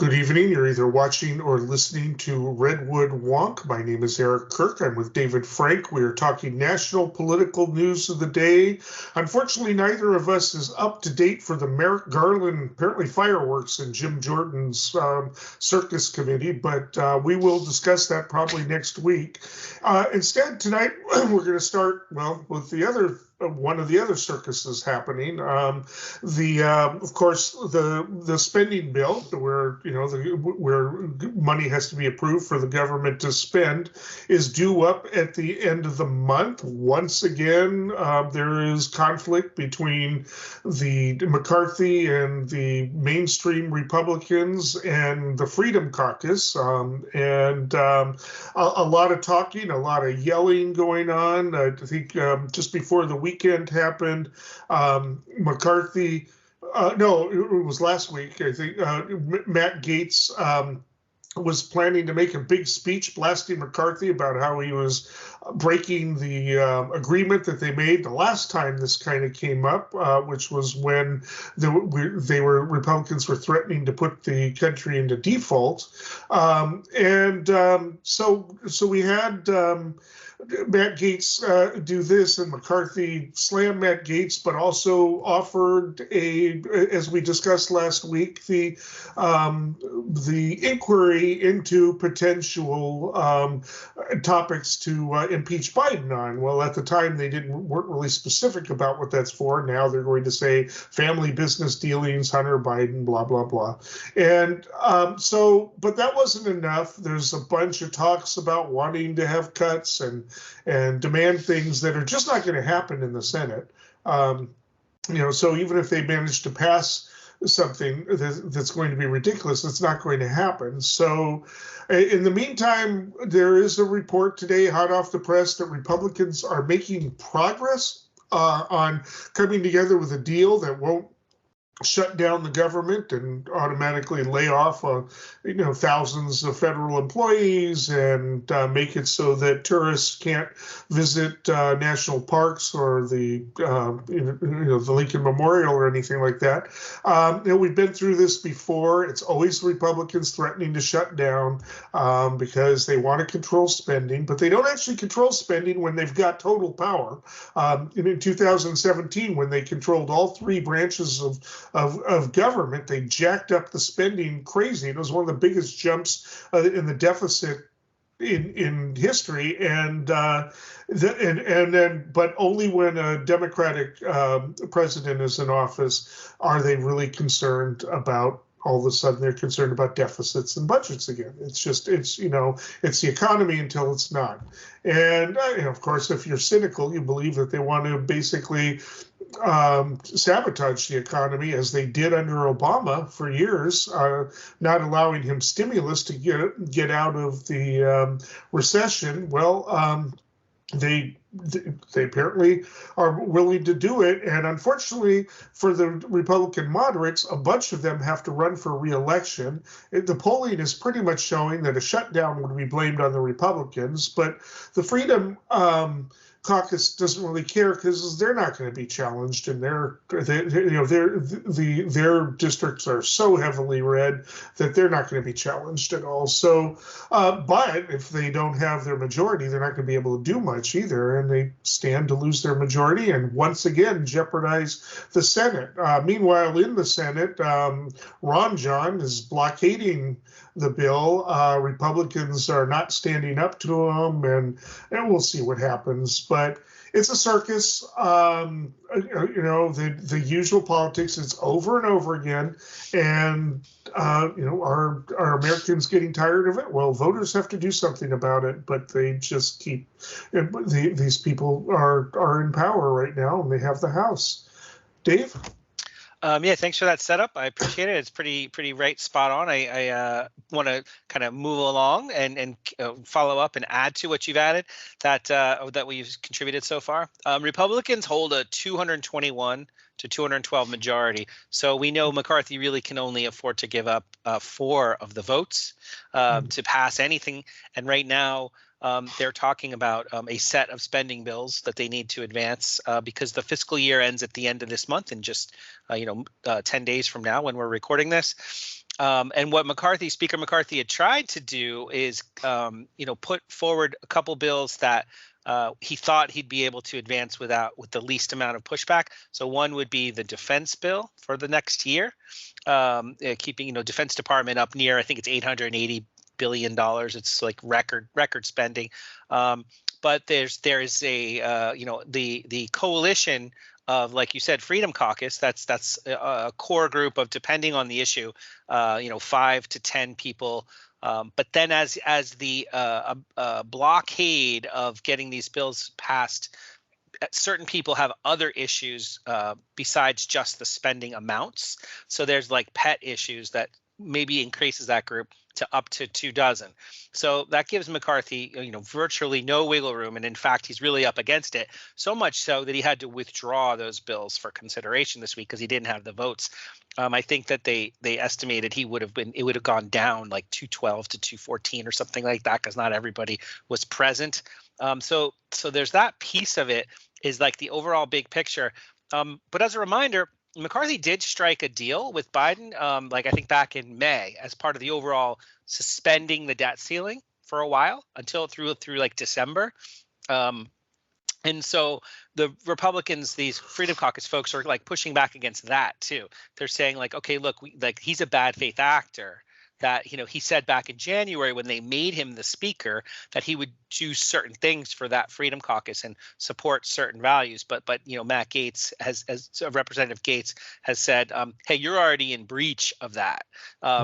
Good evening. You're either watching or listening to Redwood Wonk. My name is Eric Kirk. I'm with David Frank. We are talking national political news of the day. Unfortunately, neither of us is up to date for the Merrick Garland, apparently fireworks in Jim Jordan's circus committee, but we will discuss that probably next week. Instead, tonight, we're going to start, with the other one of the other circuses happening. Of course, the spending bill, where money has to be approved for the government to spend, is due up at the end of the month. Once again, there is conflict between the McCarthy and the mainstream Republicans and the Freedom Caucus, and a lot of talking, a lot of yelling going on. I think just before the weekend happened, McCarthy. No, it was last week. I think Matt Gaetz was planning to make a big speech blasting McCarthy about how he was breaking the agreement that they made the last time this kind of came up, which was when Republicans were threatening to put the country into default, so we had Matt Gaetz do this, and McCarthy slammed Matt Gaetz, but also offered as we discussed last week, the inquiry into potential topics to impeach Biden on. Well, at the time they weren't really specific about what that's for. Now they're going to say family business dealings, Hunter Biden, blah blah blah, and but that wasn't enough. There's a bunch of talks about wanting to have cuts and demand things that are just not going to happen in the Senate. So even if they manage to pass something that's going to be ridiculous, it's not going to happen. So in the meantime, there is a report today, hot off the press, that Republicans are making progress on coming together with a deal that won't shut down the government and automatically lay off thousands of federal employees and make it so that tourists can't visit national parks or the Lincoln Memorial or anything like that. We've been through this before. It's always Republicans threatening to shut down because they want to control spending, but they don't actually control spending when they've got total power. In 2017, when they controlled all three branches of government, they jacked up the spending crazy. It was one of the biggest jumps in the deficit in history, but only when a Democratic president is in office are they really concerned about. All of a sudden, they're concerned about deficits and budgets again. It's the economy until it's not. And of course, if you're cynical, you believe that they want to basically sabotage the economy, as they did under Obama for years, not allowing him stimulus to get out of the recession. Well, they apparently are willing to do it. And unfortunately for the Republican moderates, a bunch of them have to run for re-election. The polling is pretty much showing that a shutdown would be blamed on the Republicans, but the Freedom Caucus doesn't really care because they're not going to be challenged, and their districts are so heavily red that they're not going to be challenged at all. So, but if they don't have their majority, they're not going to be able to do much either, and they stand to lose their majority and once again jeopardize the Senate. Meanwhile, in the Senate, Ron John is blockading the bill. Republicans are not standing up to him, and we'll see what happens. But it's a circus, the usual politics. It's over and over again, and are Americans getting tired of it? Well, voters have to do something about it, but they just keep. These people are in power right now, and they have the House. Dave? Yeah, thanks for that setup. I appreciate it. It's pretty right, spot on. I want to kind of move along and follow up and add to what you've added that we've contributed so far. Republicans hold a 221 to 212 majority, so we know McCarthy really can only afford to give up 4 of the votes to pass anything. And right now, they're talking about a set of spending bills that they need to advance because the fiscal year ends at the end of this month in just 10 days from now when we're recording this. And what Speaker McCarthy had tried to do is, put forward a couple bills that he thought he'd be able to advance with the least amount of pushback. So one would be the defense bill for the next year, keeping Defense Department up near, I think it's $880 billion. It's like record spending. But there is a the coalition of, like you said, Freedom Caucus. That's a core group of, depending on the issue, 5 to 10 people. But then as the blockade of getting these bills passed, certain people have other issues besides just the spending amounts. So there's like pet issues that maybe increases that group to up to 24. So that gives McCarthy, virtually no wiggle room. And in fact, he's really up against it, so much so that he had to withdraw those bills for consideration this week because he didn't have the votes. I think that they estimated it would have gone down like 212 to 214 or something like that, because not everybody was present. So there's that piece of it, is like the overall big picture. But as a reminder, McCarthy did strike a deal with Biden, I think back in May, as part of the overall suspending the debt ceiling for a while until through like December. And so the Republicans, these Freedom Caucus folks, are like pushing back against that too. They're saying like, okay, look, he's a bad faith actor. That, he said back in January when they made him the speaker that he would do certain things for that Freedom Caucus and support certain values. But Matt Gaetz Representative Gaetz has said, hey, you're already in breach of that.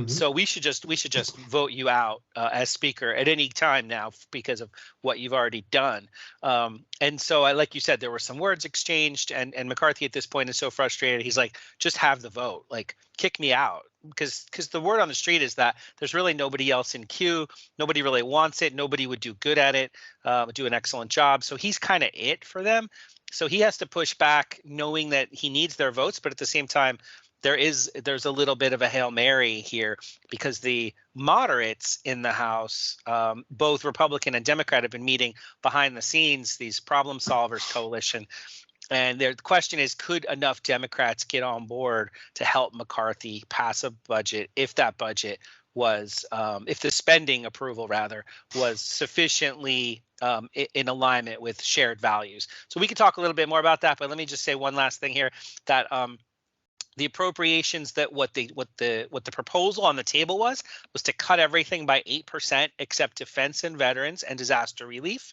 So we should just vote you out as speaker at any time now because of what you've already done. And so, like you said, there were some words exchanged, and McCarthy at this point is so frustrated. He's like, just have the vote, like kick me out. Because the word on the street is that there's really nobody else in queue. Nobody really wants it. Nobody would do good at it, do an excellent job. So he's kind of it for them. So he has to push back, knowing that he needs their votes. But at the same time, there's a little bit of a Hail Mary here, because the moderates in the House, both Republican and Democrat, have been meeting behind the scenes, these problem solvers coalition. And the question is, could enough Democrats get on board to help McCarthy pass a budget if that budget was, if the spending approval rather was sufficiently in alignment with shared values? So we could talk a little bit more about that, but let me just say one last thing here, that the appropriations, that what the proposal on the table was to cut everything by 8% except defense and veterans and disaster relief,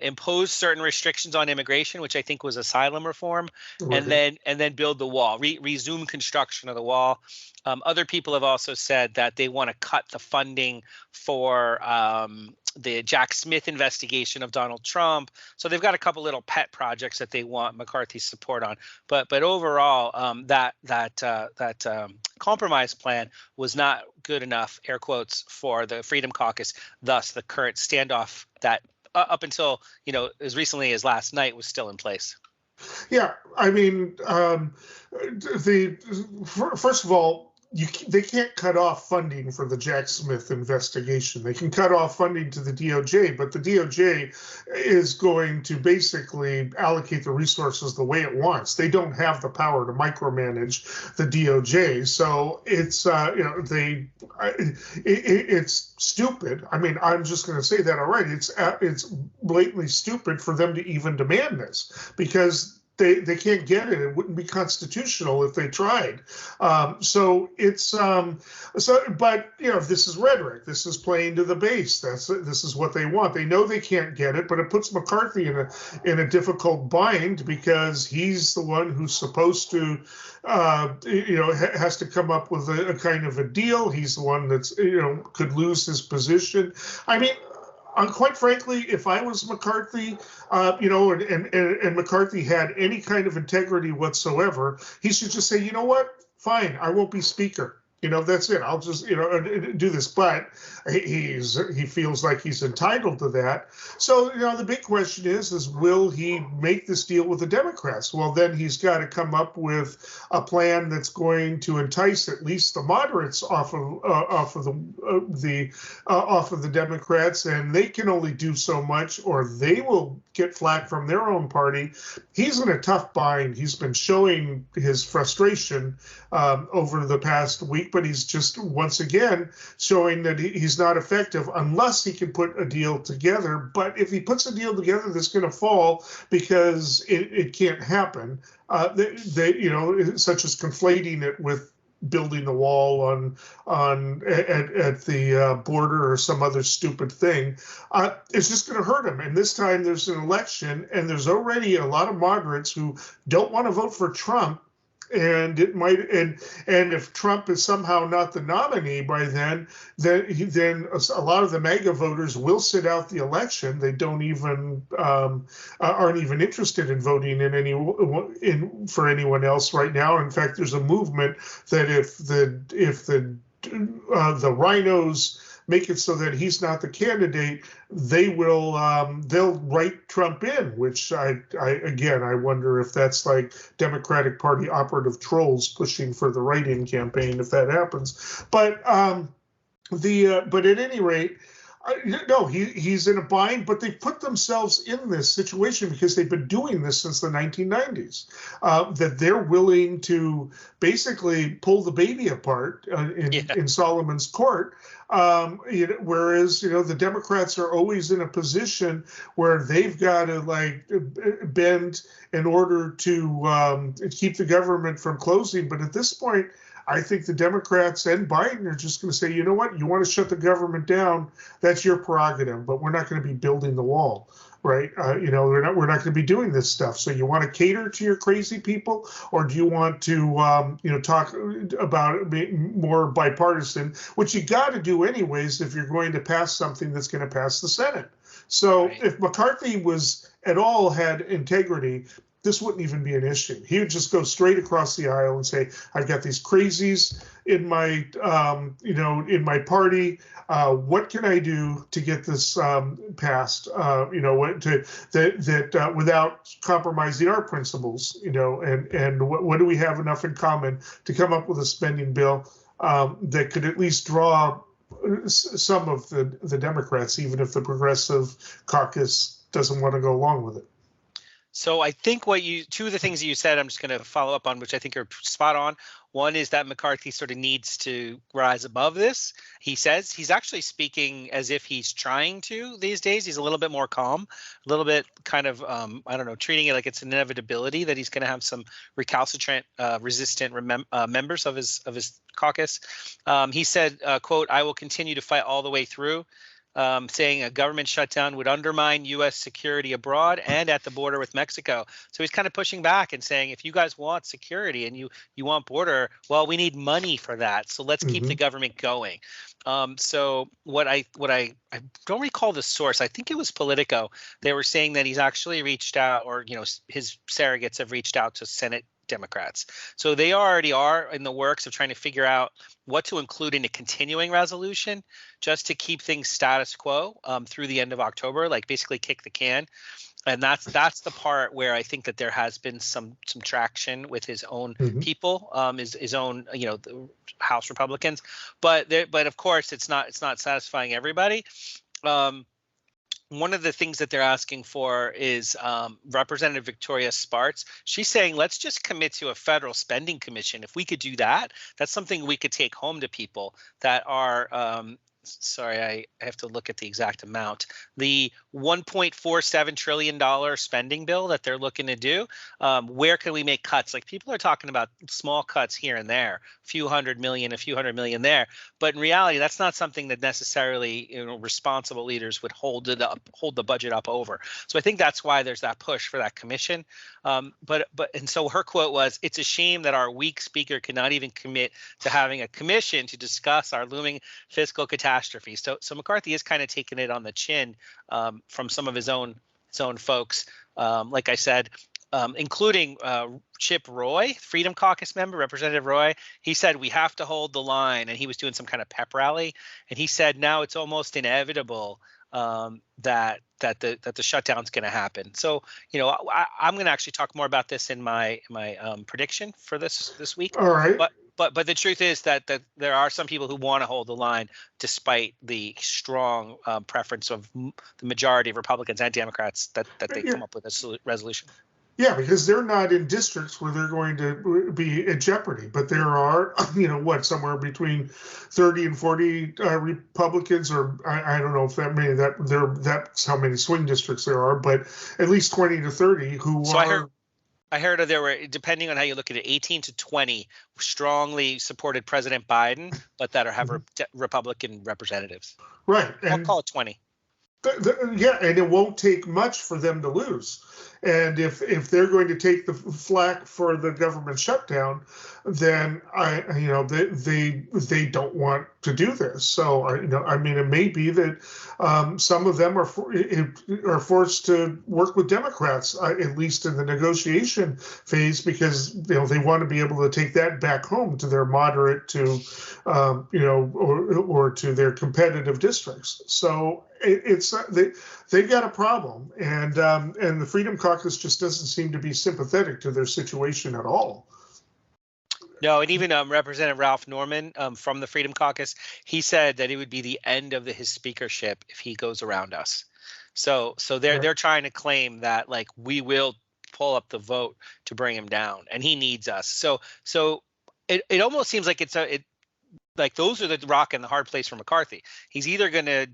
impose certain restrictions on immigration, which I think was asylum reform, and then build the wall, resume construction of the wall. Other people have also said that they want to cut the funding for the Jack Smith investigation of Donald Trump. So they've got a couple little pet projects that they want McCarthy's support on. But overall, that compromise plan was not good enough, air quotes, for the Freedom Caucus. Thus, the current standoff that up until as recently as last night was still in place. Yeah, I mean, first of all, they can't cut off funding for the Jack Smith investigation. They can cut off funding to the DOJ, but the DOJ is going to basically allocate the resources the way it wants. They don't have the power to micromanage the DOJ. So it's it's stupid. I mean, I'm just going to say that outright. It's blatantly stupid for them to even demand this, because they can't get it. It wouldn't be constitutional if they tried. But this is rhetoric. This is playing to the base. This is what they want. They know they can't get it, but it puts McCarthy in a difficult bind, because he's the one who's supposed to, has to come up with a kind of a deal. He's the one that's could lose his position. I mean, quite frankly, if I was McCarthy, and McCarthy had any kind of integrity whatsoever, he should just say, you know what, fine, I won't be speaker. That's it. I'll just, do this. But he feels like he's entitled to that. So, the big question is will he make this deal with the Democrats? Well, then he's got to come up with a plan that's going to entice at least the moderates off of the Democrats, and they can only do so much, or they will get flack from their own party. He's in a tough bind. He's been showing his frustration over the past week week, but he's just once again showing that he's not effective unless he can put a deal together. But if he puts a deal together that's going to fall because it can't happen, such as conflating it with building the wall at the border or some other stupid thing, it's just going to hurt him. And this time there's an election, and there's already a lot of moderates who don't want to vote for Trump. And it might, and if Trump is somehow not the nominee by then a lot of the MAGA voters will sit out the election. They don't even aren't even interested in voting for anyone else right now. In fact, there's a movement that if the rhinos make it so that he's not the candidate, they'll write Trump in, which I wonder if that's like Democratic Party operative trolls pushing for the write-in campaign if that happens. But but at any rate, no, he's in a bind, but they put themselves in this situation because they've been doing this since the 1990s, that they're willing to basically pull the baby apart in Solomon's court. Whereas, the Democrats are always in a position where they've got to bend in order to keep the government from closing. But at this point, I think the Democrats and Biden are just going to say, you know what, you want to shut the government down, that's your prerogative, but we're not going to be building the wall, right? We're not going to be doing this stuff. So you want to cater to your crazy people, or do you want to, talk about it more bipartisan, which you got to do anyways if you're going to pass something that's going to pass the Senate. So right. If McCarthy was at all had integrity, this wouldn't even be an issue. He would just go straight across the aisle and say, "I've got these crazies in my, in my party. What can I do to get this passed? Without compromising our principles, and what do we have enough in common to come up with a spending bill that could at least draw some of the Democrats, even if the progressive caucus doesn't want to go along with it." So I think two of the things that you said, I'm just going to follow up on, which I think are spot on. One is that McCarthy sort of needs to rise above this. He says he's actually speaking as if he's trying to these days. He's a little bit more calm, a little bit kind of, treating it like it's an inevitability that he's going to have some recalcitrant, resistant members of his caucus. He said, quote, "I will continue to fight all the way through." Saying a government shutdown would undermine U.S. security abroad and at the border with Mexico. So he's kind of pushing back and saying, if you guys want security and you want border, well, we need money for that. So let's keep the government going. So what I don't recall the source. I think it was Politico. They were saying that he's actually reached out, or his surrogates have reached out to Senate Democrats. So they already are in the works of trying to figure out what to include in a continuing resolution just to keep things status quo through the end of October, like basically kick the can. And that's the part where I think that there has been some traction with his own people, his own the House Republicans, but of course it's not satisfying everybody. One of the things that they're asking for is Representative Victoria Spartz. She's saying, let's just commit to a federal spending commission. If we could do that, that's something we could take home to people that are sorry, I have to look at the exact amount. The $1.47 trillion spending bill that they're looking to do, where can we make cuts? Like, people are talking about small cuts here and there, a few hundred million there. But in reality, that's not something that necessarily responsible leaders would hold the budget up over. So I think that's why there's that push for that commission. And so her quote was, "It's a shame that our weak speaker cannot even commit to having a commission to discuss our looming fiscal catastrophe." So McCarthy is kind of taking it on the chin from some of his own folks, like I said, including Chip Roy, Freedom Caucus member, Representative Roy. He said we have to hold the line, and he was doing some kind of pep rally, and he said now it's almost inevitable that the shutdown's going to happen. So I'm going to actually talk more about this in my prediction for this week. All right. But the truth is that there are some people who want to hold the line despite the strong preference of the majority of Republicans and Democrats that they come up with a resolution. Yeah, because they're not in districts where they're going to be in jeopardy. But there are, somewhere between 30 and 40 Republicans, or I don't know if that many, that's how many swing districts there are, but at least 20 to 30 who So are. I heard there were, depending on how you look at it, 18 to 20 strongly supported President Biden, but that have Republican representatives. Right. I'll call it 20. Yeah, and it won't take much for them to lose. And if they're going to take the flack for the government shutdown, then they don't want to do this. So it may be that some of them are forced to work with Democrats, at least in the negotiation phase, because they want to be able to take that back home to their moderate to or to their competitive districts. So they've got a problem, and the Freedom Caucus just doesn't seem to be sympathetic to their situation at all. No, and even Representative Ralph Norman from the Freedom Caucus, he said that it would be the end of his speakership if he goes around us. So they're trying to claim that, like, we will pull up the vote to bring him down, and he needs us. So it almost seems like like those are the rock and the hard place for McCarthy. He's either going to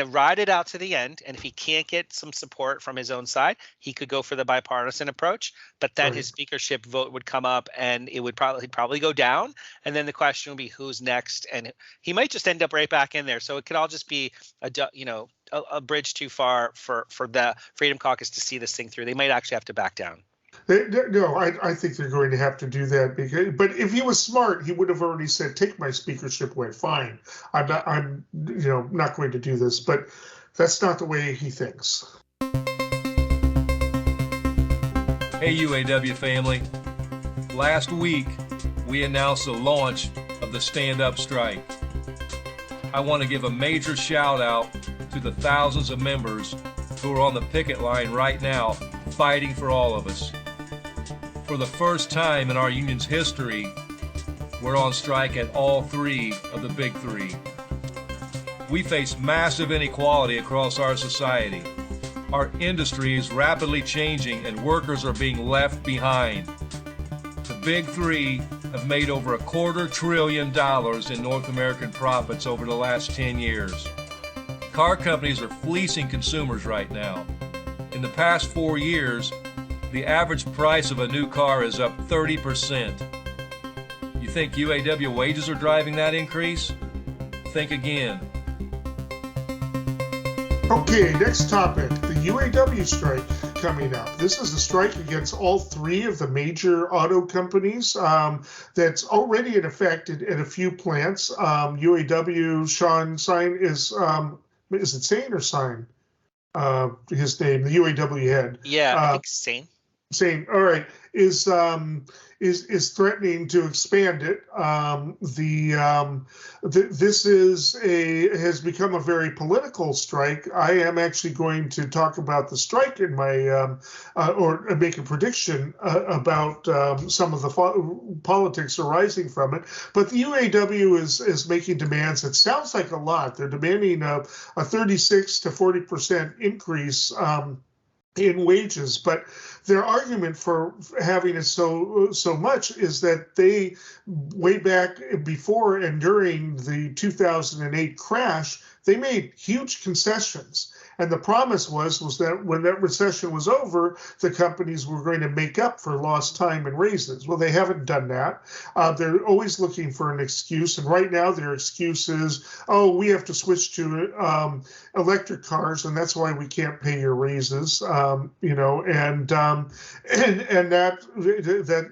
ride it out to the end, and if he can't get some support from his own side, he could go for the bipartisan approach, but then his speakership vote would come up and it would probably go down, and then the question would be who's next, and he might just end up right back in there. So it could all just be a bridge too far for the Freedom Caucus to see this thing through. They might actually have to back down. No, I think they're going to have to do that, but if he was smart, he would have already said, "Take my speakership away." Fine, I'm not going to do this, but that's not the way he thinks. Hey, UAW family! Last week, we announced the launch of the Stand Up strike. I want to give a major shout out to the thousands of members who are on the picket line right now, fighting for all of us. For the first time in our union's history, we're on strike at all three of the big three. We face massive inequality across our society. Our industry is rapidly changing and workers are being left behind. The big three have made over $250 billion in North American profits over the last 10 years. Car companies are fleecing consumers right now. In the past 4 years, the average price of a new car is up 30%. You think UAW wages are driving that increase? Think again. Okay, next topic, the UAW strike coming up. This is a strike against all three of the major auto companies that's already in effect at a few plants. UAW, Sean Sein is it Sein or Sein? His name, the UAW head. Yeah, I think Sein. Saying, all right, is threatening to expand it. This has become a very political strike. I am actually going to talk about the strike in my or make a prediction about some of the politics arising from it. But the UAW is making demands. It sounds like a lot. They're demanding a 36 to 40% increase in wages, but their argument for having it so much is that they, way back before and during the 2008 crash, they made huge concessions. And the promise was that when that recession was over, the companies were going to make up for lost time and raises. Well, they haven't done that. They're always looking for an excuse. And right now their excuse is, oh, we have to switch to electric cars, and that's why we can't pay your raises. And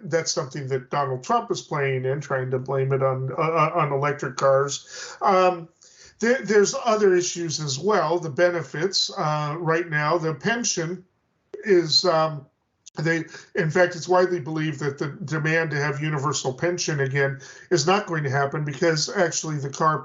that's something that Donald Trump is playing in, trying to blame it on electric cars. There's other issues as well. The benefits right now, the pension is in fact, it's widely believed that the demand to have universal pension again is not going to happen because actually the car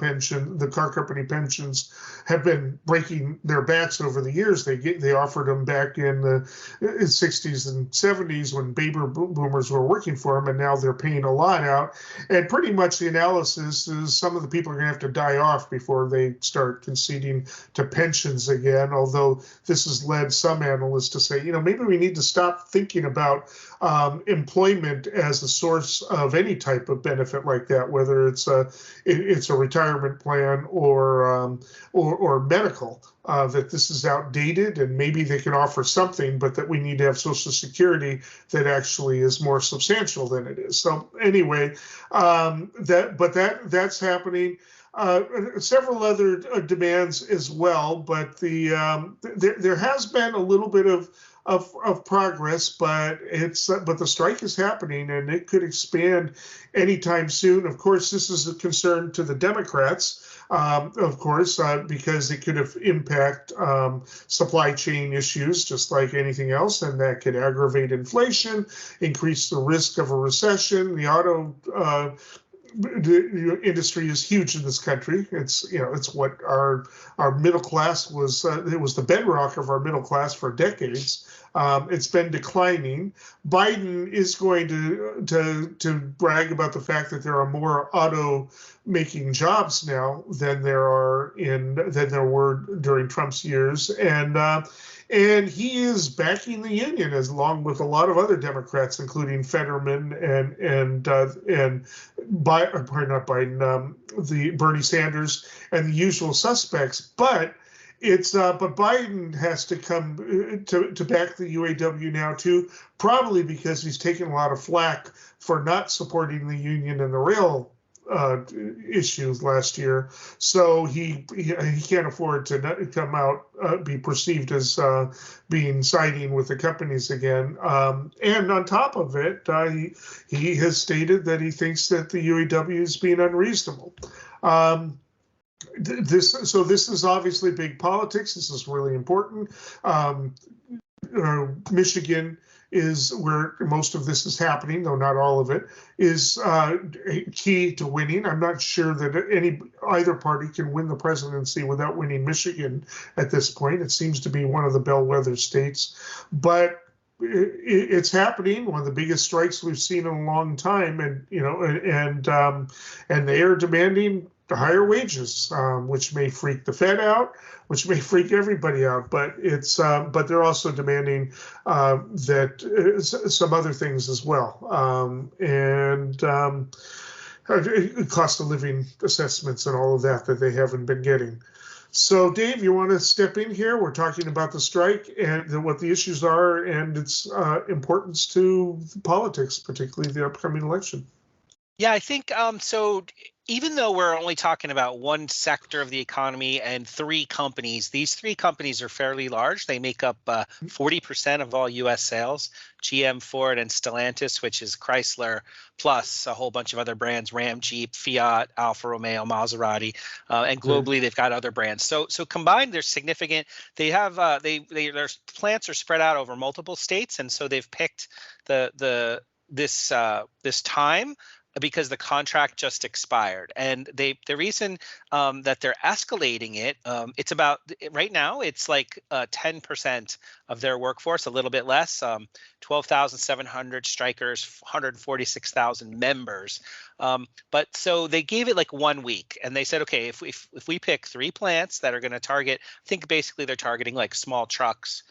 company pensions have been breaking their backs over the years. They offered them back in the 60s and 70s when baby boomers were working for them, and now they're paying a lot out. And pretty much the analysis is some of the people are going to have to die off before they start conceding to pensions again, although this has led some analysts to say, maybe we need to stop thinking thinking about employment as a source of any type of benefit like that, whether it's a retirement plan or medical. That this is outdated, and maybe they can offer something, but that we need to have Social Security that actually is more substantial than it is. So anyway, that's happening. Several other demands as well, but there has been a little bit of progress, but the strike is happening, and it could expand anytime soon. Of course, this is a concern to the Democrats. Of course, because it could have impact supply chain issues just like anything else, and that could aggravate inflation, increase the risk of a recession. The auto industry is huge in this country. It's what our middle class was. It was the bedrock of our middle class for decades. It's been declining. Biden is going to brag about the fact that there are more auto making jobs now than there were during Trump's years, and he is backing the union along with a lot of other Democrats, including Fetterman and Bernie Sanders and the usual suspects. But Biden has to come to back the UAW now too, probably because he's taken a lot of flack for not supporting the union and the rail issues last year, so he can't afford to come out be perceived as being siding with the companies again. And on top of it, he has stated that he thinks that the UAW is being unreasonable. This is obviously big politics. This is really important. Michigan is where most of this is happening, though not all of it, is key to winning. I'm not sure that either party can win the presidency without winning Michigan at this point. It seems to be one of the bellwether states, but it's happening. One of the biggest strikes we've seen in a long time, and they are demanding higher wages, which may freak the Fed out, which may freak everybody out. But but they're also demanding that some other things as well, cost of living assessments and all of that they haven't been getting. So, Dave, you want to step in here? We're talking about the strike and what the issues are and its importance to politics, particularly the upcoming election. Yeah, I think so. Even though we're only talking about one sector of the economy and three companies, these three companies are fairly large. They make up 40% of all U.S. sales: GM, Ford, and Stellantis, which is Chrysler, plus a whole bunch of other brands: Ram, Jeep, Fiat, Alfa Romeo, Maserati, and globally they've got other brands. So combined, they're significant. They have their plants are spread out over multiple states, and so they've picked this time because the contract just expired. And the reason that they're escalating it, it's about right now, it's like 10% of their workforce, a little bit less, 12,700 strikers, 146,000 members. But so they gave it like 1 week, and they said, okay, if we pick three plants that are going to target, I think basically they're targeting like small trucks,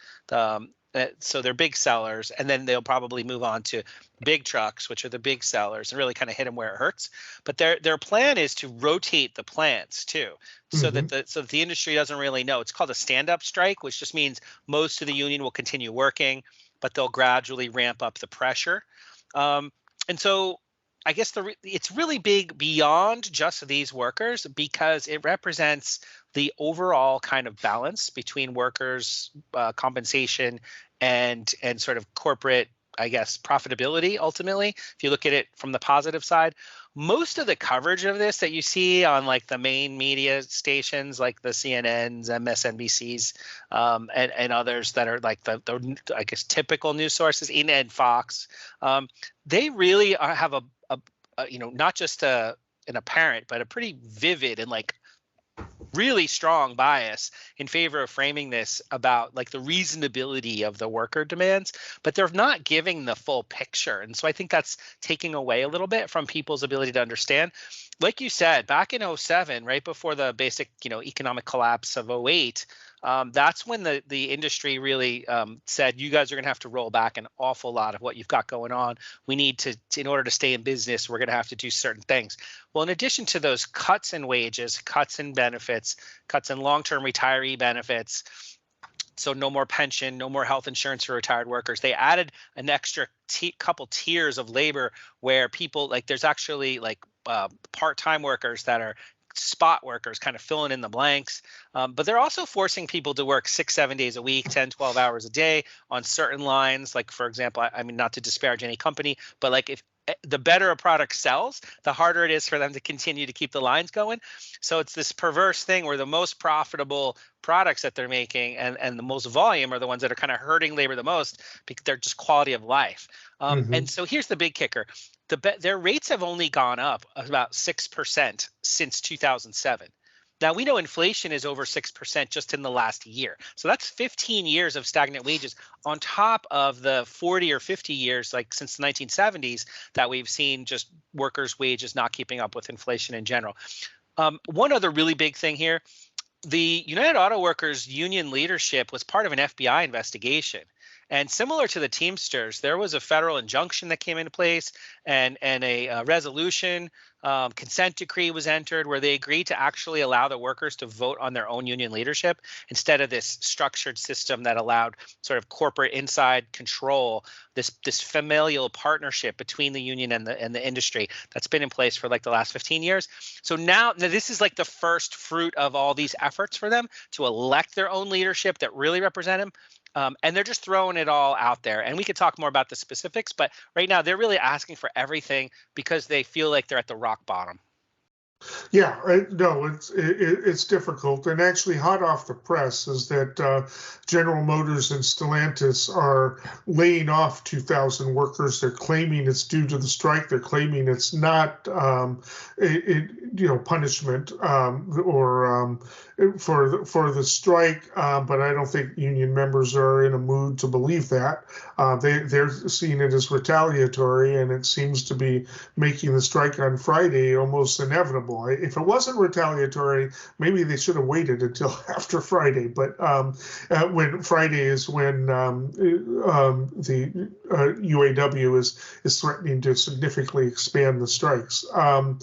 so they're big sellers, and then they'll probably move on to big trucks, which are the big sellers, and really kind of hit them where it hurts. But their plan is to rotate the plants too, so that the industry doesn't really know. It's called a stand-up strike, which just means most of the union will continue working, but they'll gradually ramp up the pressure. And so I guess it's really big beyond just these workers, because it represents the overall kind of balance between workers' compensation and sort of corporate, I guess, profitability. Ultimately, if you look at it from the positive side, most of the coverage of this that you see on like the main media stations, like the CNNs, MSNBCs, and others that are like the I guess typical news sources, and Fox, they really have a not just an apparent, but a pretty vivid and like really strong bias in favor of framing this about like the reasonability of the worker demands, but they're not giving the full picture. And so I think that's taking away a little bit from people's ability to understand. Like you said, back in 2007, right before the basic, economic collapse of 2008, that's when the industry really said, you guys are going to have to roll back an awful lot of what you've got going on. We need to, in order to stay in business, we're going to have to do certain things. Well, in addition to those cuts in wages, cuts in benefits, cuts in long-term retiree benefits, so no more pension, no more health insurance for retired workers, they added an extra couple tiers of labor where people, like, there's actually like part-time workers that are spot workers, kind of filling in the blanks. But they're also forcing people to work 6-7 days a week, 10, 12 hours a day on certain lines. Like, for example, I mean, not to disparage any company, but like, if the better a product sells, the harder it is for them to continue to keep the lines going. So it's this perverse thing where the most profitable products that they're making and the most volume are the ones that are kind of hurting labor the most, because they're just quality of life. And so here's the big kicker. Their rates have only gone up about 6% since 2007. Now, we know inflation is over 6% just in the last year. So that's 15 years of stagnant wages on top of the 40 or 50 years, like since the 1970s, that we've seen just workers' wages not keeping up with inflation in general. One other really big thing here, the United Auto Workers union leadership was part of an FBI investigation. And similar to the Teamsters, there was a federal injunction that came into place, and a resolution, consent decree was entered where they agreed to actually allow the workers to vote on their own union leadership instead of this structured system that allowed sort of corporate inside control, this familial partnership between the union and the industry that's been in place for like the last 15 years. So now this is like the first fruit of all these efforts for them to elect their own leadership that really represent them. And they're just throwing it all out there. And we could talk more about the specifics, but right now they're really asking for everything because they feel like they're at the rock bottom. Yeah, no, it's difficult. And actually, hot off the press is that General Motors and Stellantis are laying off 2,000 workers. They're claiming it's due to the strike. They're claiming it's not, punishment or for the strike. But I don't think union members are in a mood to believe that. They're seeing it as retaliatory, and it seems to be making the strike on Friday almost inevitable. If it wasn't retaliatory, maybe they should have waited until after Friday. But when Friday is when the UAW is threatening to significantly expand the strikes. But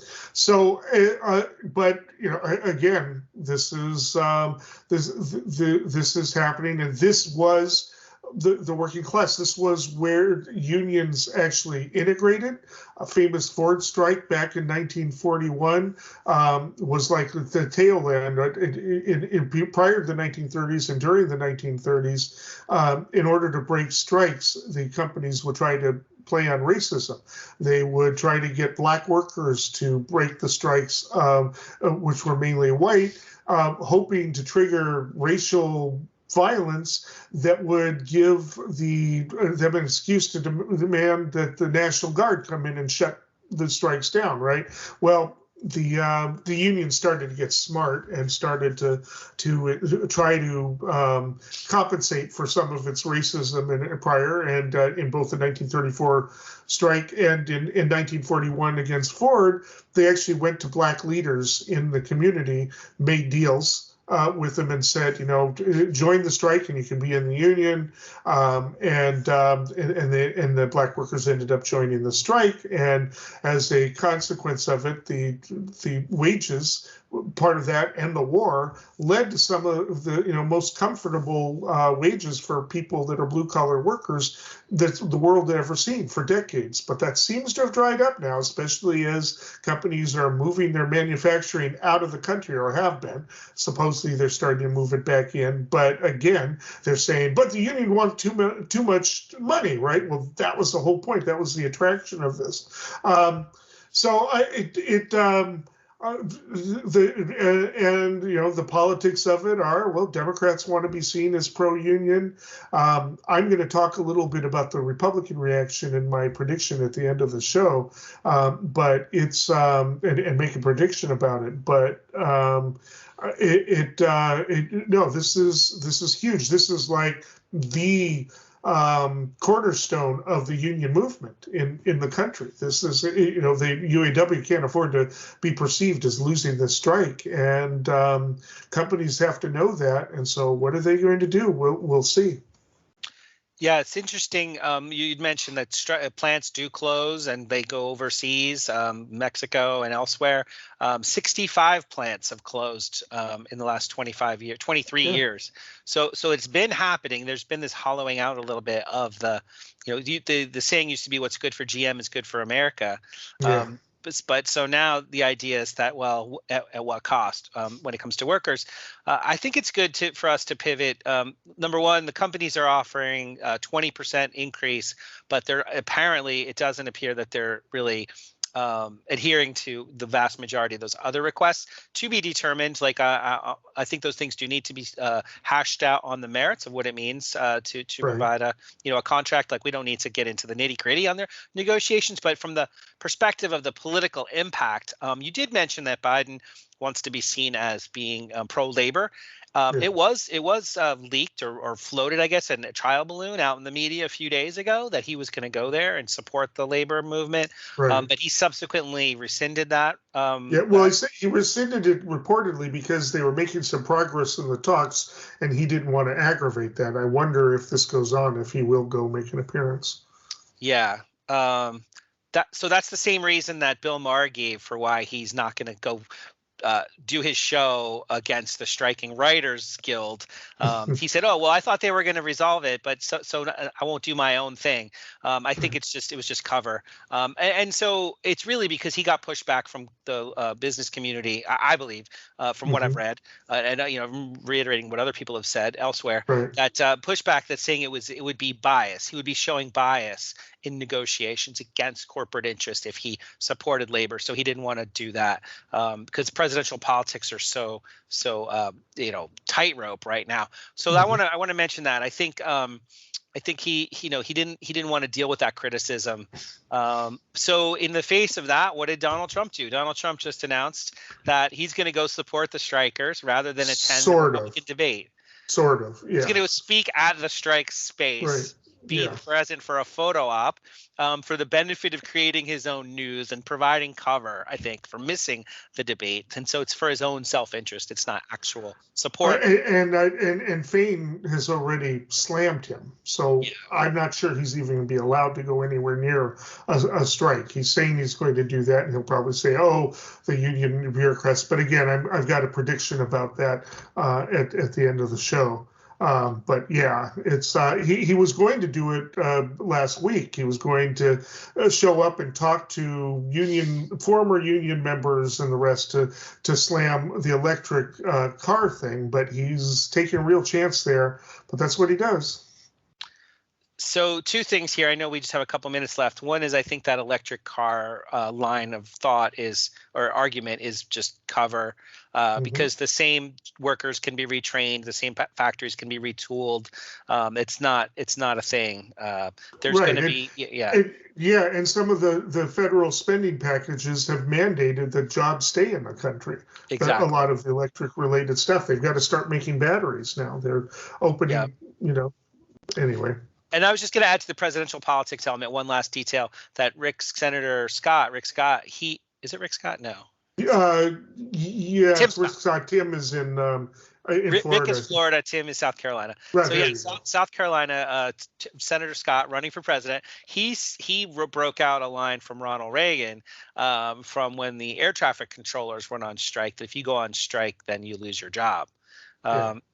again, this is happening, and this was the working class. This was where unions actually integrated. A famous Ford strike back in 1941 was like the tail end prior to the 1930s and during the 1930s. In order to break strikes, the companies would try to play on racism. They would try to get black workers to break the strikes, which were mainly white, hoping to trigger racial violence that would give them an excuse to demand that the National Guard come in and shut the strikes down, right? Well, the union started to get smart and started to try to compensate for some of its racism prior, and in both the 1934 strike and in 1941 against Ford, they actually went to black leaders in the community, made deals with them and said, join the strike and you can be in the union. And the black workers ended up joining the strike. And as a consequence of it, the wages, part of that, and the war led to some of the most comfortable wages for people that are blue collar workers that the world had ever seen for decades. But that seems to have dried up now, especially as companies are moving their manufacturing out of the country, or have been. Supposedly they're starting to move it back in, but again they're saying, but the union wants too much money, right? Well, that was the whole point. That was the attraction of this. The politics of it are, well, Democrats want to be seen as pro-union. I'm going to talk a little bit about the Republican reaction in my prediction at the end of the show, but it's and make a prediction about it. But this is huge. This is like the cornerstone of the union movement in the country. This is, the UAW can't afford to be perceived as losing the strike, and companies have to know that. And so, what are they going to do? We'll see. Yeah, it's interesting. You'd mentioned that plants do close and they go overseas, Mexico and elsewhere. 65 plants have closed in the last 23 years. So it's been happening. There's been this hollowing out a little bit of the saying used to be what's good for GM is good for America. Yeah. But so now the idea is that, well, at what cost when it comes to workers? I think it's good for us to pivot. Number one, the companies are offering a 20% increase, but it doesn't appear that they're really adhering to the vast majority of those other requests to be determined. Like I think those things do need to be hashed out on the merits of what it means to provide a contract. Like we don't need to get into the nitty gritty on their negotiations, but from the perspective of the political impact, you did mention that Biden wants to be seen as being pro-labor. It was leaked or floated, I guess, in a trial balloon out in the media a few days ago that he was going to go there and support the labor movement. Right. But he subsequently rescinded that. He rescinded it reportedly because they were making some progress in the talks, and he didn't want to aggravate that. I wonder if this goes on, if he will go make an appearance. Yeah. So that's the same reason that Bill Maher gave for why he's not going to go do his show against the striking writers guild. He said, "Oh, well, I thought they were going to resolve it, but so I won't do my own thing." I think it was just cover, and so it's really because he got pushback from the business community, I believe, from what I've read, and I'm reiterating what other people have said elsewhere. Right. That pushback that's saying it would be bias. He would be showing bias in negotiations against corporate interest if he supported labor. So he didn't want to do that because presidential politics are so tightrope right now. So I want to mention that. I think he didn't want to deal with that criticism. So in the face of that, what did Donald Trump do? Donald Trump just announced that he's going to go support the strikers rather than attend the Republican debate. Sort of. Yeah. He's going to speak at the strike space. Right. Be present for a photo op for the benefit of creating his own news and providing cover, I think, for missing the debate. And so it's for his own self-interest. It's not actual support. And Fain has already slammed him. So I'm not sure he's even going to be allowed to go anywhere near a strike. He's saying he's going to do that, and he'll probably say, oh, the union bureaucrats. But again, I've got a prediction about that at the end of the show. But yeah, it's he was going to do it last week. He was going to show up and talk to former union members and the rest to slam the electric car thing. But he's taking a real chance there. But that's what he does. So two things here. I know we just have a couple minutes left. One is I think that electric car line of thought argument is just cover because the same workers can be retrained, the same factories can be retooled. It's not a thing. There's going to be and some of the federal spending packages have mandated that jobs stay in the country. Exactly. A lot of the electric related stuff. They've got to start making batteries now. They're opening. Anyway. And I was just going to add to the presidential politics element one last detail that Rick Scott, is it Rick Scott? No. It's Rick Scott. Tim is in Florida. Rick is Florida. Tim is South Carolina. Right, so South Carolina, Senator Scott running for president. He broke out a line from Ronald Reagan from when the air traffic controllers went on strike. That if you go on strike, then you lose your job.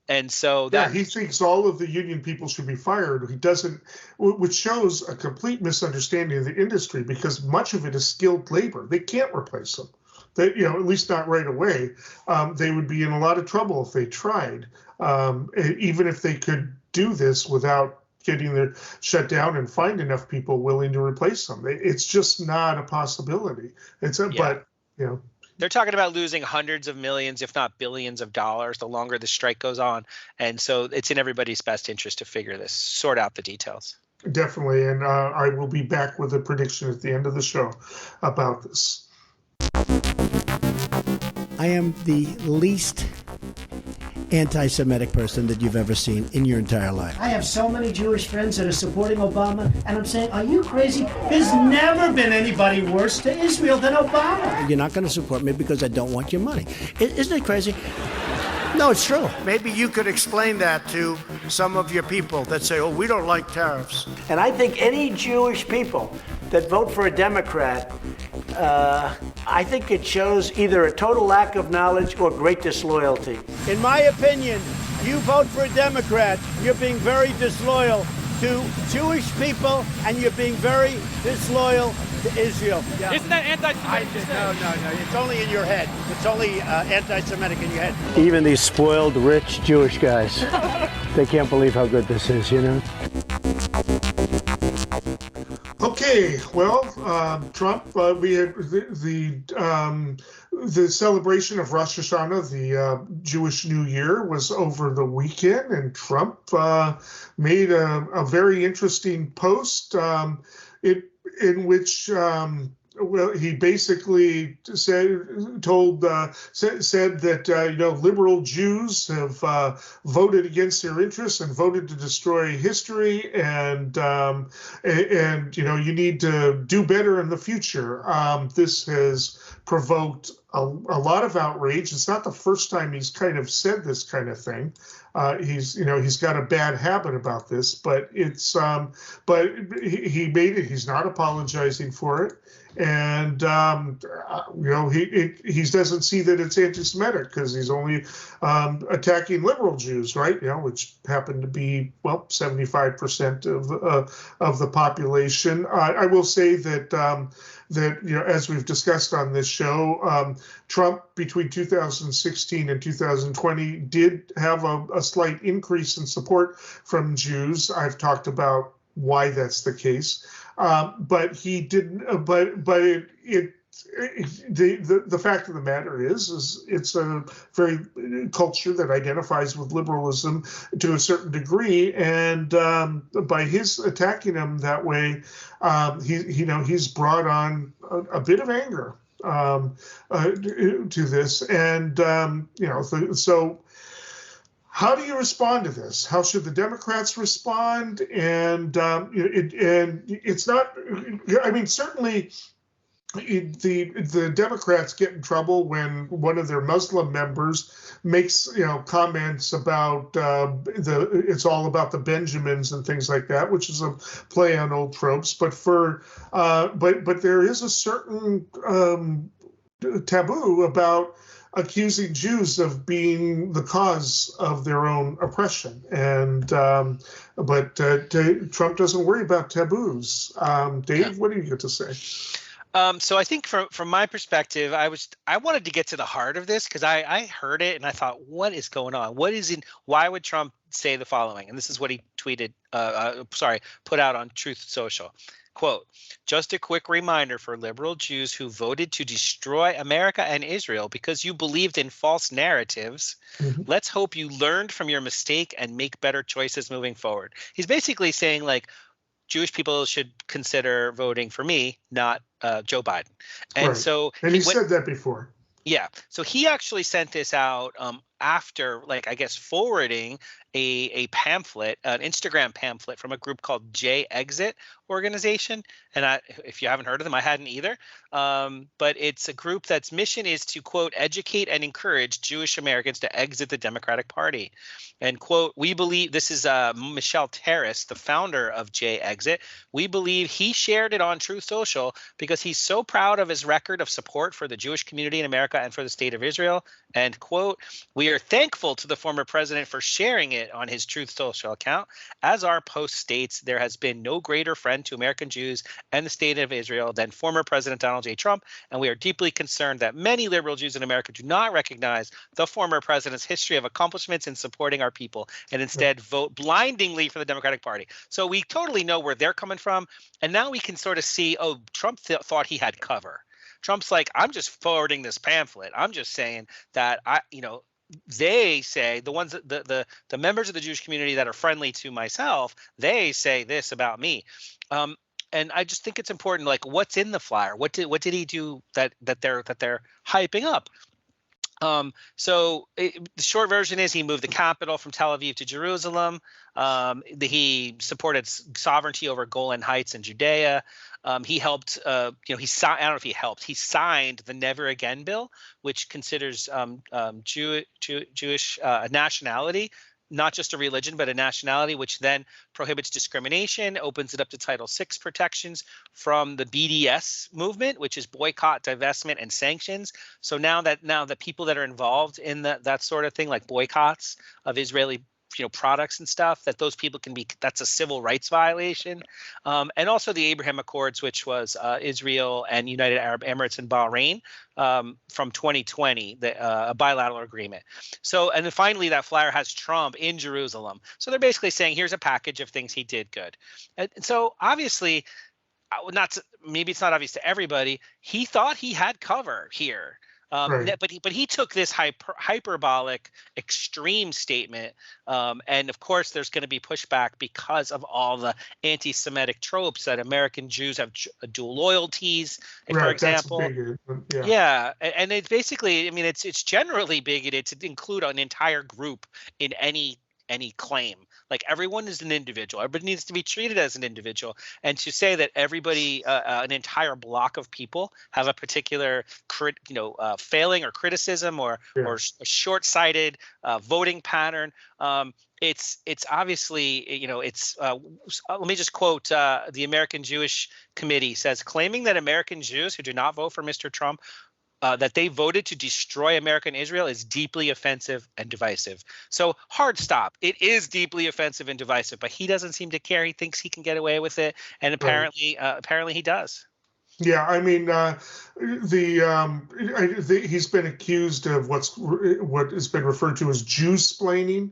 And so he thinks all of the union people should be fired. He doesn't, which shows a complete misunderstanding of the industry because much of it is skilled labor. They can't replace them. They, at least not right away. They would be in a lot of trouble if they tried, even if they could do this without getting their shut down and find enough people willing to replace them. It's just not a possibility. But they're talking about losing hundreds of millions, if not billions of dollars, the longer the strike goes on. And so it's in everybody's best interest to sort out the details. Definitely. And I will be back with a prediction at the end of the show about this. I am the least anti-Semitic person that you've ever seen in your entire life? I have so many Jewish friends that are supporting Obama, and I'm saying, are you crazy? There's never been anybody worse to Israel than Obama. You're not going to support me because I don't want your money. Isn't it crazy? No, it's true. Maybe you could explain that to some of your people that say, oh, we don't like tariffs. And I think any Jewish people that vote for a Democrat, I think it shows either a total lack of knowledge or great disloyalty. In my opinion, you vote for a Democrat, you're being very disloyal to Jewish people, and you're being very disloyal to Israel. Yeah. Isn't that anti-Semitic? No. It's only in your head. It's only anti-Semitic in your head. Even these spoiled, rich Jewish guys, they can't believe how good this is, you know? Okay, well, Trump, we had the celebration of Rosh Hashanah, the Jewish New Year, was over the weekend, and Trump made a very interesting post in which he basically said that liberal Jews have voted against their interests and voted to destroy history, and you need to do better in the future. This has provoked a lot of outrage. It's not the first time he's kind of said this kind of thing. He's got a bad habit about this, but he made it. He's not apologizing for it. And he doesn't see that it's anti-Semitic because he's only attacking liberal Jews, right? Which happen to be 75% of the population. I will say that as we've discussed on this show, Trump between 2016 and 2020 did have a slight increase in support from Jews. I've talked about why that's the case. But he didn't. But the fact of the matter is it's a very culture that identifies with liberalism to a certain degree, and by his attacking him that way, he's brought on a bit of anger to this, and so. How do you respond to this? How should the Democrats respond? And it's not. I mean, certainly, the Democrats get in trouble when one of their Muslim members makes comments about it's all about the Benjamins and things like that, which is a play on old tropes. But but there is a certain taboo about accusing Jews of being the cause of their own oppression, and but Trump doesn't worry about taboos. Dave, what do you get to say? So I think from my perspective, I wanted to get to the heart of this because I heard it and I thought, what is going on? Why would Trump say the following? And this is what he tweeted, put out on Truth Social. Quote, just a quick reminder for liberal Jews who voted to destroy America and Israel because you believed in false narratives. Mm-hmm. Let's hope you learned from your mistake and make better choices moving forward. He's basically saying, like, Jewish people should consider voting for me, not Joe Biden. And right. So he said that before. Yeah. So he actually sent this out after, forwarding a pamphlet, an Instagram pamphlet from a group called J-Exit organization. And if you haven't heard of them, I hadn't either. But it's a group that's mission is to, quote, educate and encourage Jewish Americans to exit the Democratic Party. And, quote, we believe, this is Michelle Terrace, the founder of J-Exit. We believe he shared it on Truth Social because he's so proud of his record of support for the Jewish community in America and for the state of Israel. And, quote, we are thankful to the former president for sharing it on his Truth Social account. As our post states, there has been no greater friend to American Jews and the state of Israel than former President Donald J. Trump, and we are deeply concerned that many liberal Jews in America do not recognize the former president's history of accomplishments in supporting our people and instead vote blindingly for the Democratic Party. So we totally know where they're coming from, and now we can sort of see, Trump thought he had cover. Trump's like, I'm just forwarding this pamphlet. I'm just saying that they say, the ones that the members of the Jewish community that are friendly to myself, they say this about me. And I just think it's important, like, what's in the flyer? What did he do that they're hyping up? The short version is he moved the capital from Tel Aviv to Jerusalem. He supported sovereignty over Golan Heights and Judea. He helped, I don't know if he helped. He signed the Never Again bill, which considers Jewish nationality, not just a religion, but a nationality, which then prohibits discrimination, opens it up to Title VI protections from the BDS movement, which is boycott, divestment, and sanctions. So now that people that are involved in that sort of thing, like boycotts of Israeli products and stuff, that those people can be, that's a civil rights violation. And also the Abraham Accords, which was Israel and United Arab Emirates and Bahrain from 2020, a bilateral agreement. So, and then finally that flyer has Trump in Jerusalem. So they're basically saying, here's a package of things he did good. And so obviously, maybe it's not obvious to everybody, he thought he had cover here. Right. But he took this hyperbolic, extreme statement, and of course there's going to be pushback because of all the anti-Semitic tropes that American Jews have dual loyalties, for example. That's bigoted, yeah, and it's basically, I mean, it's generally bigoted to include an entire group in any claim. Like, everyone is an individual. Everybody needs to be treated as an individual. And to say that everybody, an entire block of people, have a particular, failing or criticism or a short-sighted voting pattern, it's obviously, let me just quote the American Jewish Committee says, claiming that American Jews who do not vote for Mr. Trump that they voted to destroy American Israel is deeply offensive and divisive. So hard stop. It is deeply offensive and divisive, but he doesn't seem to care. He thinks he can get away with it, and apparently he does. Yeah, I mean, he's been accused of what has been referred to as Jew-splaining.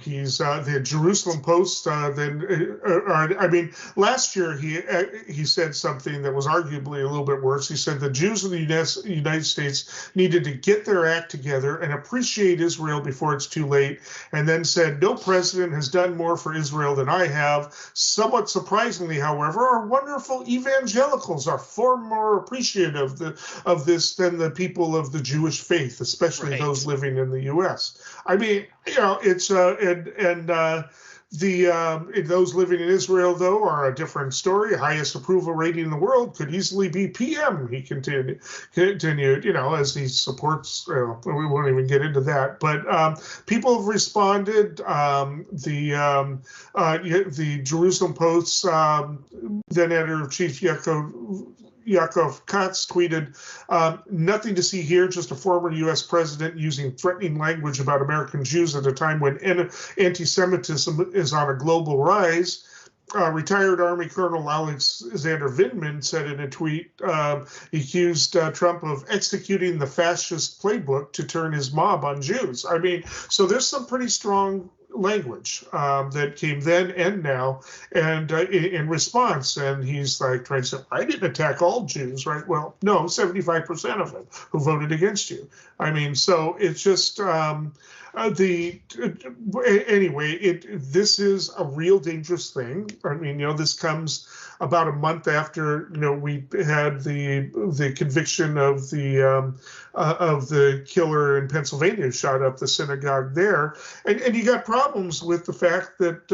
He's the Jerusalem Post. Last year he said something that was arguably a little bit worse. He said the Jews of the United States needed to get their act together and appreciate Israel before it's too late. And then said, no president has done more for Israel than I have. Somewhat surprisingly, however, our wonderful evangelicals are far more appreciative of this than the people of the Jewish faith, especially those living in the U.S. I mean, it's those living in Israel, though, are a different story. Highest approval rating in the world could easily be PM. He continued, as he supports. We won't even get into that, but people have responded. The Jerusalem Post's then editor-in-chief Yaakov Katz tweeted, nothing to see here, just a former U.S. president using threatening language about American Jews at a time when anti-Semitism is on a global rise. Retired Army Colonel Alexander Vindman said in a tweet, he accused Trump of executing the fascist playbook to turn his mob on Jews. I mean, so there's some pretty strong language that came then and now, and in response, and he's like trying to say, I didn't attack all Jews, right? Well, no, 75% of them who voted against you. I mean, so it's just this is a real dangerous thing. I mean, this comes about a month after we had the conviction of the killer in Pennsylvania who shot up the synagogue there, and you got problems with the fact that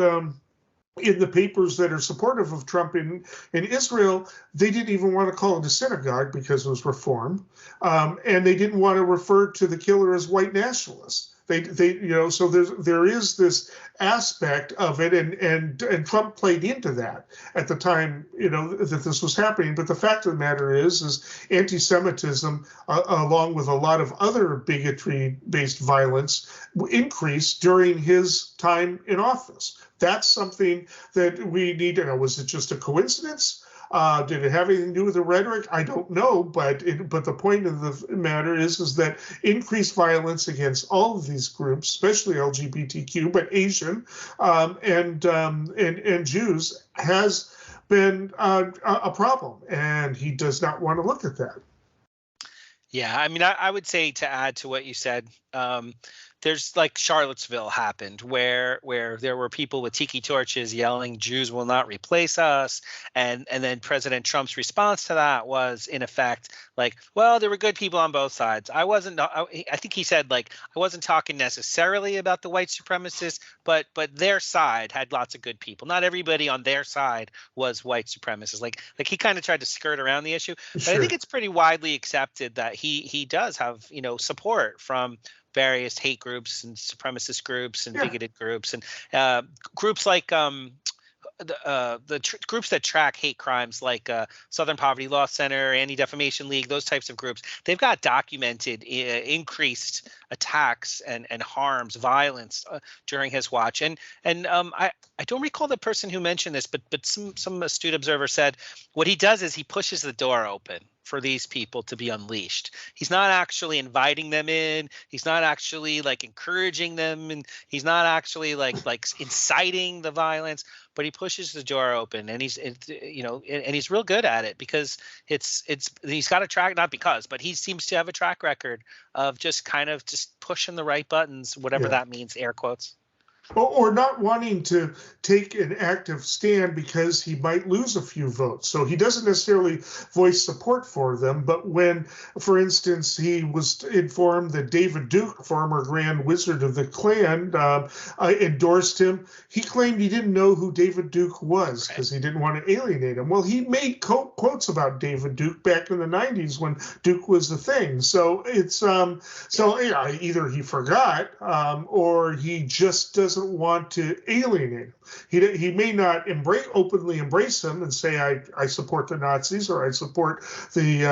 in the papers that are supportive of Trump in Israel, they didn't even want to call it a synagogue because it was Reform, and they didn't want to refer to the killer as white nationalists. So there is this aspect of it, and Trump played into that at the time, that this was happening. But the fact of the matter is anti-Semitism, along with a lot of other bigotry-based violence, increased during his time in office. That's something that we need to know. Was it just a coincidence? Did it have anything to do with the rhetoric? I don't know, but the point of the matter is that increased violence against all of these groups, especially LGBTQ, but Asian and Jews, has been a problem, and he does not want to look at that. Yeah, I mean, I would say, to add to what you said, there's like Charlottesville happened where there were people with tiki torches yelling Jews will not replace us, and then President Trump's response to that was in effect like, well, there were good people on both sides. I think he said like, I wasn't talking necessarily about the white supremacists, but their side had lots of good people. Not everybody on their side was white supremacists. Like he kind of tried to skirt around the issue. But Sure. I think it's pretty widely accepted that he does have, support from various hate groups and supremacist groups and bigoted groups and groups like groups that track hate crimes like Southern Poverty Law Center, Anti-Defamation League, those types of groups. They've got documented increased attacks and harms, violence during his watch. And I don't recall the person who mentioned this, but some astute observer said what he does is he pushes the door open for these people to be unleashed. He's not actually inviting them in. He's not actually like encouraging them, and he's not actually like inciting the violence. But he pushes the door open, and he's real good at it because he's got a track, not because, but he seems to have a track record of just kind of just pushing the right buttons, whatever that means, air quotes. Or not wanting to take an active stand because he might lose a few votes. So he doesn't necessarily voice support for them. But when, for instance, he was informed that David Duke, former Grand Wizard of the Klan, endorsed him, he claimed he didn't know who David Duke was because he didn't want to alienate him. Well, he made quotes about David Duke back in the 90s when Duke was the thing. So it's either he forgot or he just doesn't want to alienate him. He may not openly embrace him and say I support the Nazis or I support the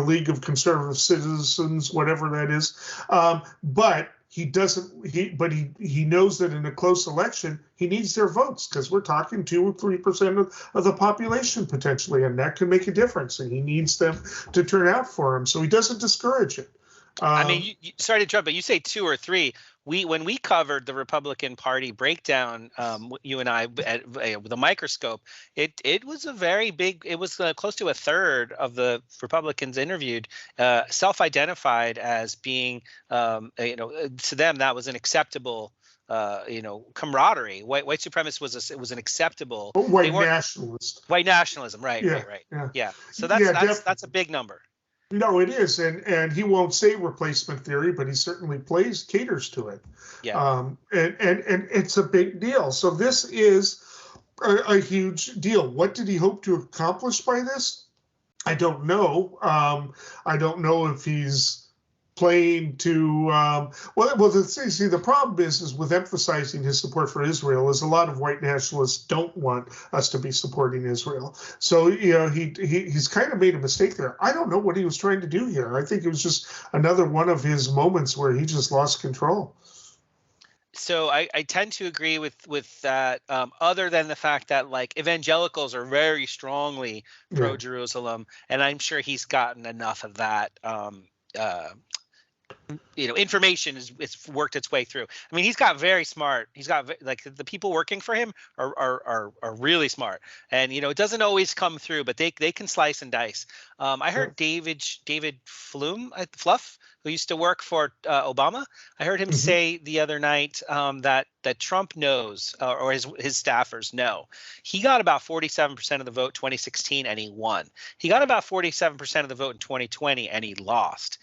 League of Conservative Citizens, whatever that is, but he doesn't. He knows that in a close election he needs their votes because we're talking 2 or 3% of the population potentially, and that can make a difference. And he needs them to turn out for him, so he doesn't discourage it. I mean, sorry to interrupt, but you say 2 or 3. When we covered the Republican Party breakdown, you and I with a microscope, it was a very big. It was close to a third of the Republicans interviewed self-identified as being, to them that was an acceptable. Camaraderie. White supremacist was an acceptable white nationalist. White nationalism, right? Yeah. So that's a big number. No, it is, and he won't say replacement theory, but he certainly caters to it. Yeah. And it's a big deal. So this is a huge deal. What did he hope to accomplish by this? I don't know. I don't know if he's playing to the problem is with emphasizing his support for Israel is a lot of white nationalists don't want us to be supporting Israel. So he's kind of made a mistake there. I don't know what he was trying to do here. I think it was just another one of his moments where he just lost control. So I tend to agree with that, other than the fact that like evangelicals are very strongly pro-Jerusalem, and I'm sure he's gotten enough of that information it's worked its way through. I mean, he's got very smart. He's got like the people working for him are really smart, and it doesn't always come through, but they can slice and dice. I heard David Fluff, who used to work for Obama. I heard him say the other night that Trump knows, or his staffers know, he got about 47% of the vote 2016 and he won. He got about 47% of the vote in 2020 and he lost.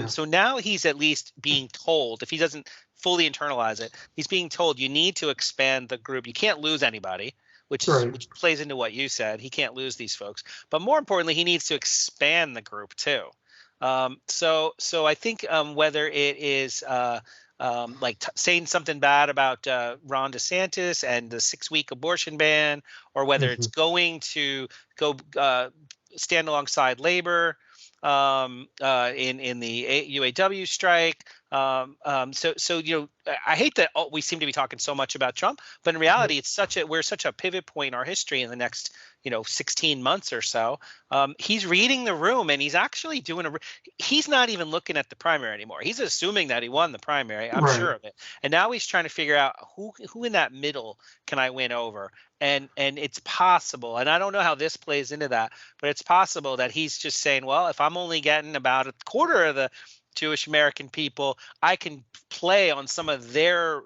So now he's at least being told, if he doesn't fully internalize it, he's being told you need to expand the group. You can't lose anybody. Which plays into what you said. He can't lose these folks. But more importantly, he needs to expand the group too. So I think whether it is saying something bad about Ron DeSantis and the 6-week abortion ban, or whether it's going to go stand alongside labor in the UAW strike. I hate that we seem to be talking so much about Trump, but in reality, we're such a pivot point in our history in the next 16 months or so. He's reading the room, and he's actually he's not even looking at the primary anymore. He's assuming that he won the primary. I'm sure of it. And now he's trying to figure out who in that middle can I win over. And it's possible, and I don't know how this plays into that, but it's possible that he's just saying, well, if I'm only getting about a quarter of Jewish American people, I can play on some of their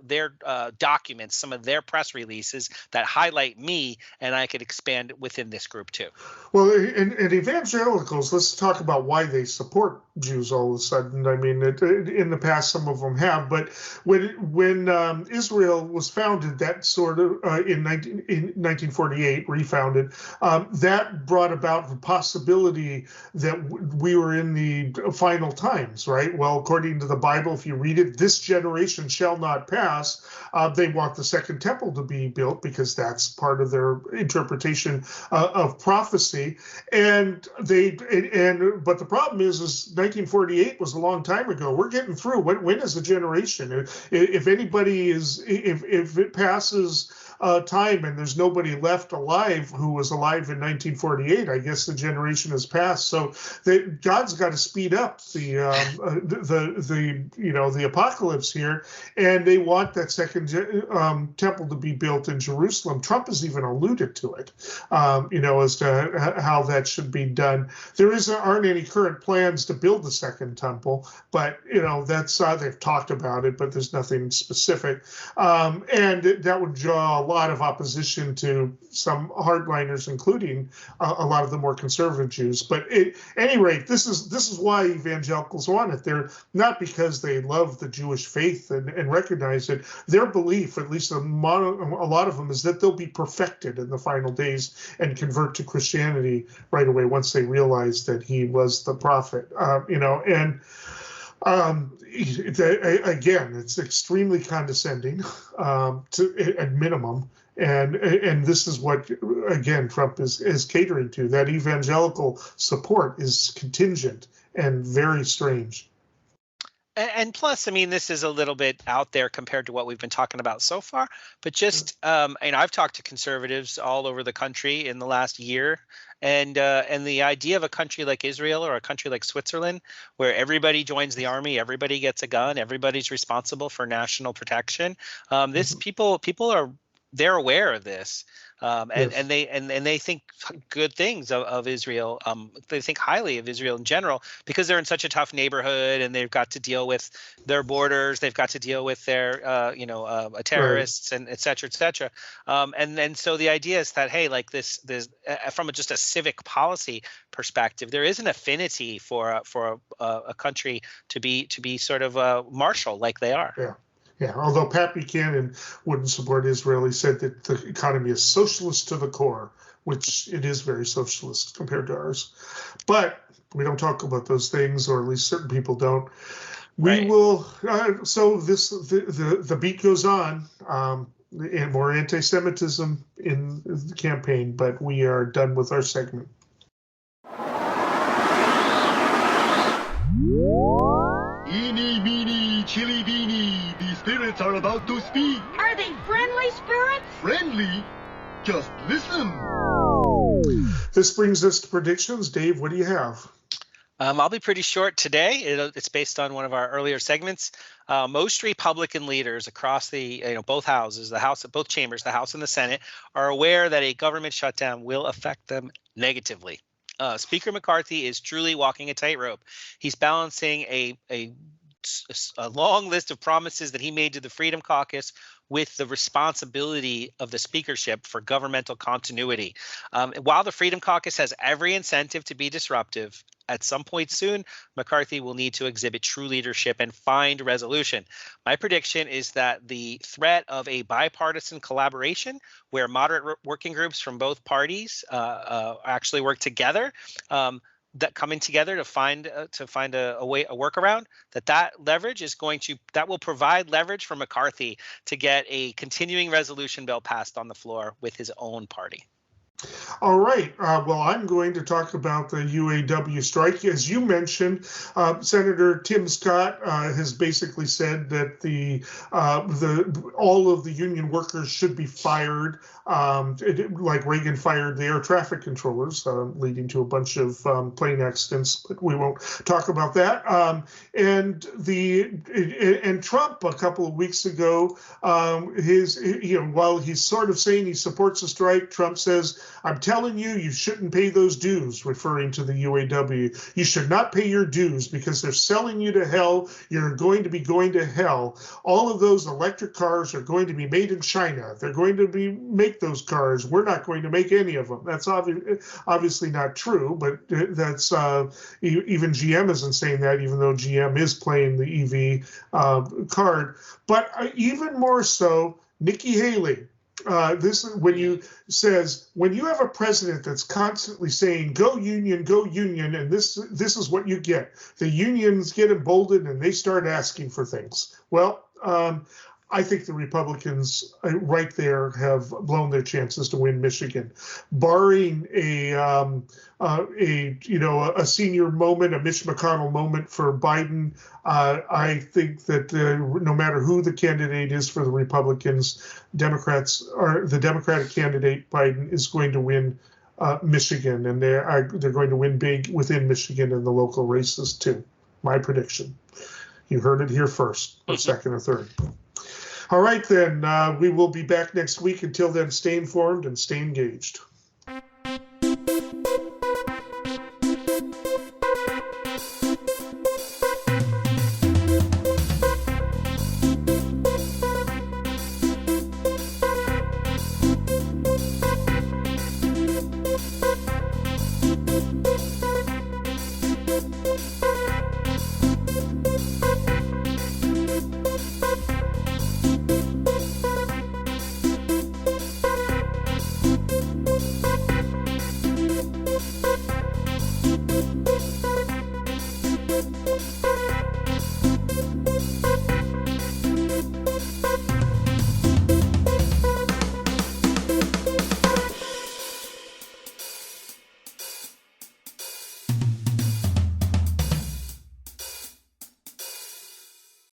documents, some of their press releases that highlight me, and I could expand within this group too. Well, and evangelicals, let's talk about why they support Jews all of a sudden. I mean, in the past, some of them have, but when Israel was founded, that sort of in 1948, refounded, that brought about the possibility that we were in the final times, right? Well, according to the Bible, if you read it, this generation shall not pass. They want the second temple to be built because that's part of their interpretation of prophecy. But the problem is 1948 was a long time ago. We're getting through. When is the generation? If anybody if it passes time and there's nobody left alive who was alive in 1948, I guess the generation has passed. So God's got to speed up the apocalypse here, and they want that second temple to be built in Jerusalem. Trump has even alluded to it, as to how that should be done. There aren't any current plans to build the second temple, but that's they've talked about it, but there's nothing specific, and that would draw a lot of opposition to some hardliners, including a lot of the more conservative Jews. But at any rate, this is why evangelicals want it. They're not because they love the Jewish faith and recognize it. Their belief, at least a lot of them, is that they'll be perfected in the final days and convert to Christianity right away once they realize that he was the prophet. Again, it's extremely condescending at minimum. And this is what, again, Trump is catering to. That evangelical support is contingent and very strange. And plus, I mean, this is a little bit out there compared to what we've been talking about so far. But just, I've talked to conservatives all over the country in the last year, and the idea of a country like Israel or a country like Switzerland, where everybody joins the army, everybody gets a gun, everybody's responsible for national protection. They're aware of this, and they think good things of Israel. They think highly of Israel in general because they're in such a tough neighborhood, and they've got to deal with their borders. They've got to deal with their terrorists, and et cetera, et cetera. And so the idea is that, hey, like this from just a civic policy perspective, there is an affinity for a country to be sort of martial like they are. Yeah. Yeah, although Pat Buchanan wouldn't support Israel, he said that the economy is socialist to the core, which it is very socialist compared to ours. But we don't talk about those things, or at least certain people don't. We will. So the beat goes on, and more anti-Semitism in the campaign. But we are done with our segment. Eeny, meeny, chili beanie, the spirits are about to speak. Are they friendly spirits? Friendly? Just listen. This brings us to predictions. Dave, what do you have? I'll be pretty short today. It's based on one of our earlier segments. Most Republican leaders across the both houses, both chambers, the House and the Senate, are aware that a government shutdown will affect them negatively. Speaker McCarthy is truly walking a tightrope. He's balancing a long list of promises that he made to the Freedom Caucus with the responsibility of the speakership for governmental continuity. While the Freedom Caucus has every incentive to be disruptive, at some point soon, McCarthy will need to exhibit true leadership and find resolution. My prediction is that the threat of a bipartisan collaboration where moderate working groups from both parties actually work together, that coming together to find a workaround, that leverage that will provide leverage for McCarthy to get a continuing resolution bill passed on the floor with his own party. All right. Well, I'm going to talk about the UAW strike. As you mentioned, Senator Tim Scott has basically said that all of the union workers should be fired, like Reagan fired the air traffic controllers, leading to a bunch of plane accidents. But we won't talk about that. And Trump a couple of weeks ago, while he's sort of saying he supports the strike, Trump says, I'm telling telling you shouldn't pay those dues, referring to the UAW. You should not pay your dues because they're selling you to hell. You're going to be going to hell. All of those electric cars are going to be made in China. They're going to make those cars. We're not going to make any of them. That's obviously not true, but that's even GM isn't saying that, even though GM is playing the EV card. But even more so, Nikki Haley. This is when you have a president that's constantly saying go union, and this is what you get. The unions get emboldened and they start asking for things. Well, I think the Republicans right there have blown their chances to win Michigan, barring a senior moment, a Mitch McConnell moment for Biden. I think that no matter who the candidate is for the Republicans, the Democratic candidate Biden is going to win Michigan, and they're going to win big within Michigan in the local races too. My prediction. You heard it here first, or second or third. All right, then. We will be back next week. Until then, stay informed and stay engaged.